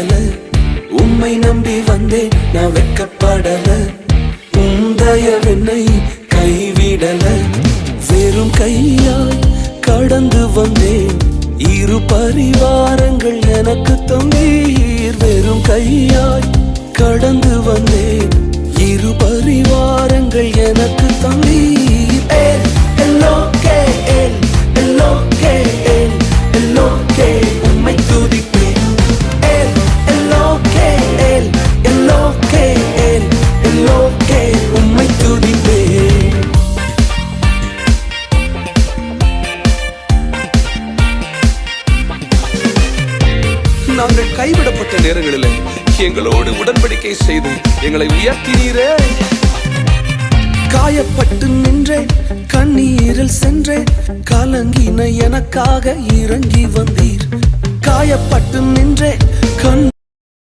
கைவிடல, உம்மை நம்பி வந்தேன் நான் வெட்கப்படல. தயவென்னை கைவிடல, வெறும் கையாய் கடந்து வந்தேன். இரு பரிவாரங்கள் எனக்கு தந்தீர். வெறும் கையாய் கடந்து வந்தேன். இரு பரிவாரங்கள் எனக்கு தந்தீர். எல்லோகே எல்லோகே எல்லோகே உம்மை துதிப்பேன். எல்லோகே எல்லோகே எல்லோகே உம்மை துதிப்பேன். நாங்கள் கைவிடப்பட்ட நேரங்களில் எங்களோடு உடன்படிக்கை செய்து எங்களை உயர்த்தினீரே. காயப்பட்டு நின்றேன், கண்ணீரில் சென்றேன், கலங்கின எனக்காக இறங்கி வந்தீர். காயப்பட்டு நின்றேன், கண்